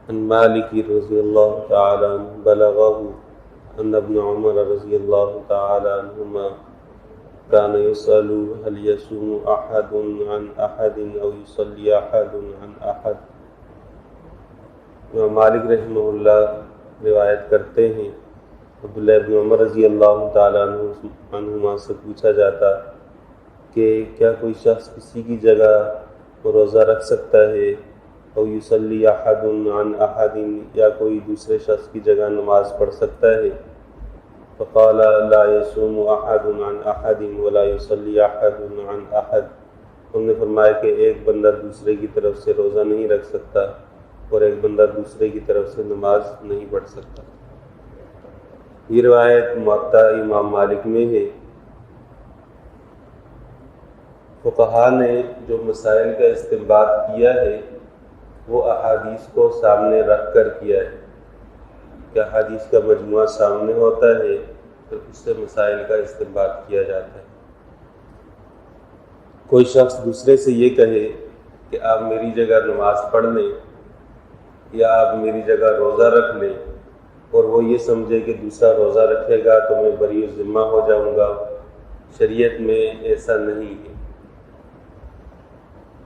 عن مالک رضی اللہ تعالی عنہ بلغہ ان ابن عمر رضی اللہ تعالی عنہما كان يسأل هل يصوم أحد عن أحد أو يصلي أحد عن أحد۔ امام مالک رحمہ اللہ روایت کرتے ہیں عبداللہ ابن عمر رضی اللہ تعالیٰ عنہما سے پوچھا جاتا کہ کیا کوئی شخص کسی کی جگہ روزہ رکھ سکتا ہے، او یصلی احد عن احد، یا کوئی دوسرے شخص کی جگہ نماز پڑھ سکتا ہے؟ فقال لا يصوم احد عن احد ولا يصلي احد عن احد۔ انہوں نے فرمایا کہ ایک بندہ دوسرے کی طرف سے روزہ نہیں رکھ سکتا اور ایک بندہ دوسرے کی طرف سے نماز نہیں پڑھ سکتا۔ یہ روایت موطا امام مالک میں ہے۔ فقہا نے جو مسائل کا استنباط کیا ہے وہ احادیث کو سامنے رکھ کر کیا ہے کہ احادیث کا مجموعہ سامنے ہوتا ہے پھر اس سے مسائل کا استنباط کیا جاتا ہے۔ کوئی شخص دوسرے سے یہ کہے کہ آپ میری جگہ نماز پڑھ لیں یا آپ میری جگہ روزہ رکھ لیں، اور وہ یہ سمجھے کہ دوسرا روزہ رکھے گا تو میں بری ذمہ ہو جاؤں گا، شریعت میں ایسا نہیں ہے۔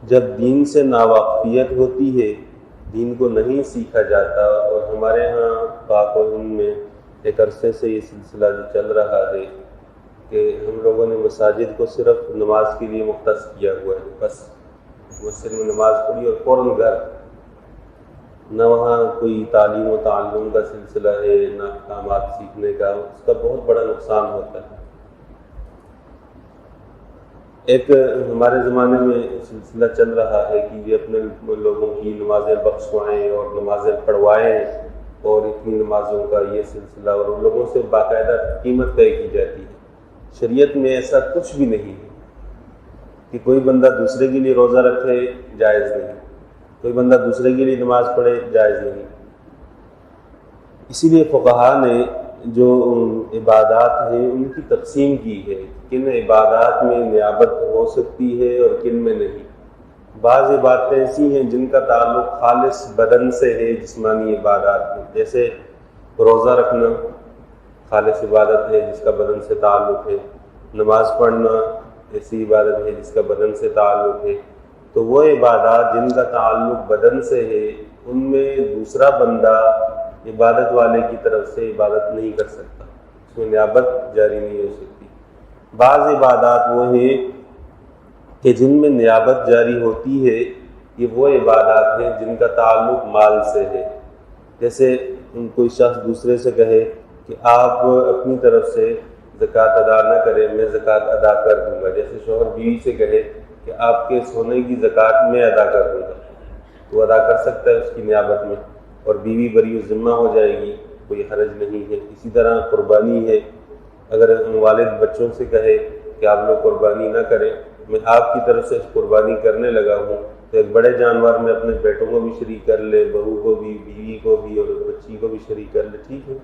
جب دین سے ناواقفیت ہوتی ہے، دین کو نہیں سیکھا جاتا، اور ہمارے ہاں پاک و ہند میں ایک عرصے سے یہ سلسلہ جو چل رہا ہے کہ ہم لوگوں نے مساجد کو صرف نماز کے لیے مختص کیا ہوا ہے، بس مسجد میں نماز پڑھی اور فوراً گھر، نہ وہاں کوئی تعلیم و تعلم کا سلسلہ ہے نہ احکامات سیکھنے کا۔ اس کا بہت بڑا نقصان ہوتا ہے۔ ایک ہمارے زمانے میں سلسلہ چل رہا ہے کہ یہ اپنے لوگوں کی نمازیں بخشوائیں اور نمازیں پڑھوائیں، اور اتنی نمازوں کا یہ سلسلہ، اور ان لوگوں سے باقاعدہ قیمت طے کی جاتی ہے۔ شریعت میں ایسا کچھ بھی نہیں ہے کہ کوئی بندہ دوسرے کے لیے روزہ رکھے، جائز نہیں، کوئی بندہ دوسرے کے لیے نماز پڑھے، جائز نہیں۔ اسی لیے فقہا نے جو عبادات ہیں ان کی تقسیم کی ہے، کن عبادات میں نیابت ہو سکتی ہے اور کن میں نہیں۔ بعض عبادتیں ایسی ہیں جن کا تعلق خالص بدن سے ہے، جسمانی عبادات ہیں، جیسے روزہ رکھنا خالص عبادت ہے جس کا بدن سے تعلق ہے، نماز پڑھنا ایسی عبادت ہے جس کا بدن سے تعلق ہے۔ تو وہ عبادات جن کا تعلق بدن سے ہے ان میں دوسرا بندہ عبادت والے کی طرف سے عبادت نہیں کر سکتا، اس میں نیابت جاری نہیں ہو سکتی۔ بعض عبادات وہ ہیں کہ جن میں نیابت جاری ہوتی ہے، یہ وہ عبادات ہیں جن کا تعلق مال سے ہے۔ جیسے کوئی شخص دوسرے سے کہے کہ آپ اپنی طرف سے زکوٰۃ ادا نہ کریں، میں زکوٰۃ ادا کر دوں گا۔ جیسے شوہر بیوی سے کہے کہ آپ کے سونے کی زکوٰۃ میں ادا کر دوں گا، تو ادا کر سکتا ہے اس کی نیابت میں، اور بیوی بری ذمہ ہو جائے گی، کوئی حرج نہیں ہے۔ اسی طرح قربانی ہے، اگر والد بچوں سے کہے کہ آپ لوگ قربانی نہ کریں، میں آپ کی طرف سے قربانی کرنے لگا ہوں، تو ایک بڑے جانور میں اپنے بیٹوں کو بھی شریک کر لے، بہو کو بھی، بیوی کو بھی، اور بچی کو بھی شریک کر لے، ٹھیک ہے۔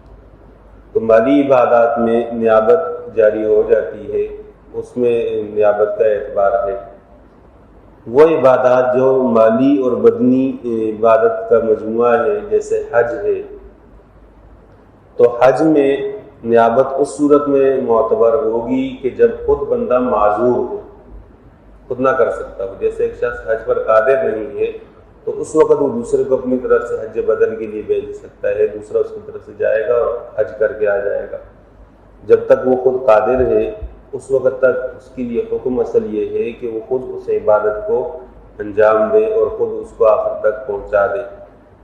تو مالی عبادات میں نیابت جاری ہو جاتی ہے، اس میں نیابت کا اعتبار ہے۔ وہ عبادات جو مالی اور بدنی عبادت کا مجموعہ ہے، جیسے حج ہے، تو حج میں نیابت اس صورت میں معتبر ہوگی کہ جب خود بندہ معذور ہو، خود نہ کر سکتا ہو۔ جیسے ایک شخص حج پر قادر نہیں ہے تو اس وقت وہ دوسرے کو اپنی طرف سے حج بدن کے لیے بھیج سکتا ہے، دوسرا اس کی طرف سے جائے گا اور حج کر کے آ جائے گا۔ جب تک وہ خود قادر ہے اس وقت تک اس کے لیے حکم اصل یہ ہے کہ وہ خود اس عبادت کو انجام دے اور خود اس کو آخر تک پہنچا دے۔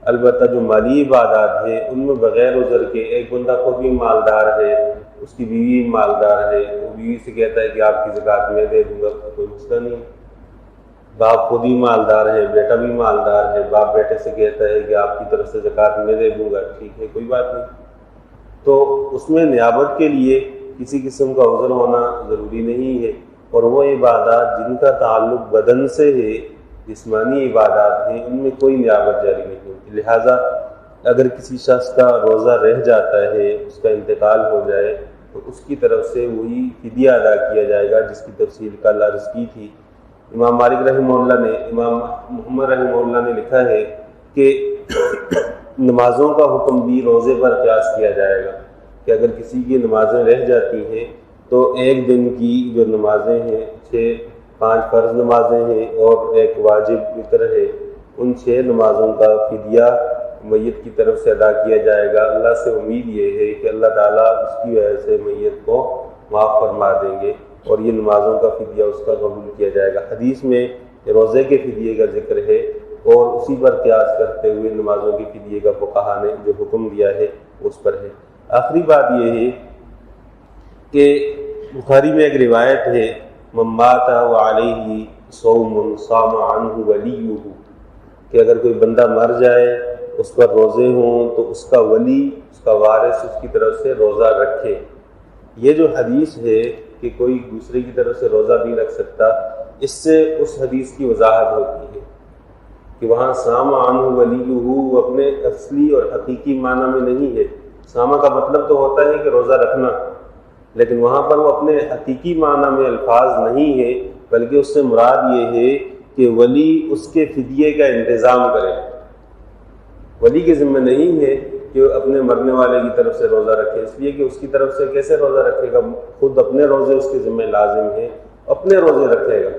البتہ جو مالی عبادات ہیں ان میں بغیر عذر کے، ایک بندہ خود بھی مالدار ہے، اس کی بیوی مالدار ہے، وہ بیوی سے کہتا ہے کہ آپ کی زکوٰۃ میں دے دوں گا، کوئی مسئلہ نہیں۔ باپ خود ہی مالدار ہے، بیٹا بھی مالدار ہے، باپ بیٹے سے کہتا ہے کہ آپ کی طرف سے زکوٰۃ میں دے دوں گا، ٹھیک ہے، کوئی بات نہیں۔ تو اس میں نیابت کے لیے کسی قسم کا عذر ہونا ضروری نہیں ہے، اور وہ عبادات جن کا تعلق بدن سے ہے، جسمانی عبادات ہیں، ان میں کوئی نیابت جاری نہیں ہوتی۔ لہٰذا اگر کسی شخص کا روزہ رہ جاتا ہے، اس کا انتقال ہو جائے، تو اس کی طرف سے وہی فدیہ ادا کیا جائے گا جس کی تفصیل کل عرض کی تھی۔ امام مالک رحمہ اللہ نے، امام محمد رحمہ اللہ نے لکھا ہے کہ نمازوں کا حکم بھی روزے پر قیاس کیا جائے گا کہ اگر کسی کی نمازیں رہ جاتی ہیں تو ایک دن کی جو نمازیں ہیں 5 فرض نمازیں ہیں اور ایک واجب وتر ہے، ان 6 نمازوں کا فدیہ میت کی طرف سے ادا کیا جائے گا۔ اللہ سے امید یہ ہے کہ اللہ تعالیٰ اس کی وجہ سے میت کو معاف فرما دیں گے اور یہ نمازوں کا فدیہ اس کا قبول کیا جائے گا۔ حدیث میں روزے کے فدیے کا ذکر ہے اور اسی پر قیاس کرتے ہوئے نمازوں کے فدیے کا فقہا نے جو حکم دیا ہے اس پر ہے۔ آخری بات یہ ہے کہ بخاری میں ایک روایت ہے، من مات وعلیہ صوم صام عنہ ولیہ، کہ اگر کوئی بندہ مر جائے اس پر روزے ہوں تو اس کا ولی، اس کا وارث اس کی طرف سے روزہ رکھے۔ یہ جو حدیث ہے کہ کوئی دوسرے کی طرف سے روزہ نہیں رکھ سکتا، اس سے اس حدیث کی وضاحت ہوتی ہے کہ وہاں صام عنہ ولیہ وہ اپنے اصلی اور حقیقی معنی میں نہیں ہے۔ صامہ کا مطلب تو ہوتا ہے کہ روزہ رکھنا، لیکن وہاں پر وہ اپنے حقیقی معنی میں الفاظ نہیں ہے، بلکہ اس سے مراد یہ ہے کہ ولی اس کے فدیے کا انتظام کرے۔ ولی کے ذمہ نہیں ہے کہ اپنے مرنے والے کی طرف سے روزہ رکھے، اس لیے کہ اس کی طرف سے کیسے روزہ رکھے گا؟ خود اپنے روزے اس کے ذمہ لازم ہیں، اپنے روزے رکھے گا۔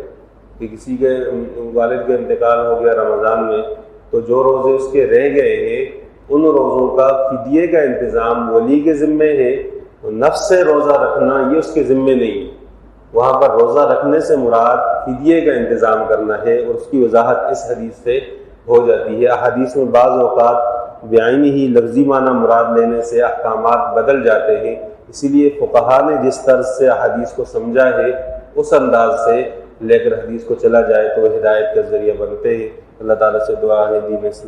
کہ کسی کے والد کا انتقال ہو گیا رمضان میں، تو جو روزے اس کے رہ گئے ہیں ان روزوں کا فدیے کا انتظام ولی کے ذمے ہے، نفس سے روزہ رکھنا یہ اس کے ذمے نہیں ہے۔ وہاں پر روزہ رکھنے سے مراد فدیے کا انتظام کرنا ہے، اور اس کی وضاحت اس حدیث سے ہو جاتی ہے۔ احادیث میں بعض اوقات بعینی ہی لفظی معنی مراد لینے سے احکامات بدل جاتے ہیں، اسی لیے فقہا نے جس طرز سے احادیث کو سمجھا ہے اس انداز سے لے کر حدیث کو چلا جائے تو وہ ہدایت کا ذریعہ بنتے ہیں۔ اللہ تعالیٰ سے دعا ہے دین اسلام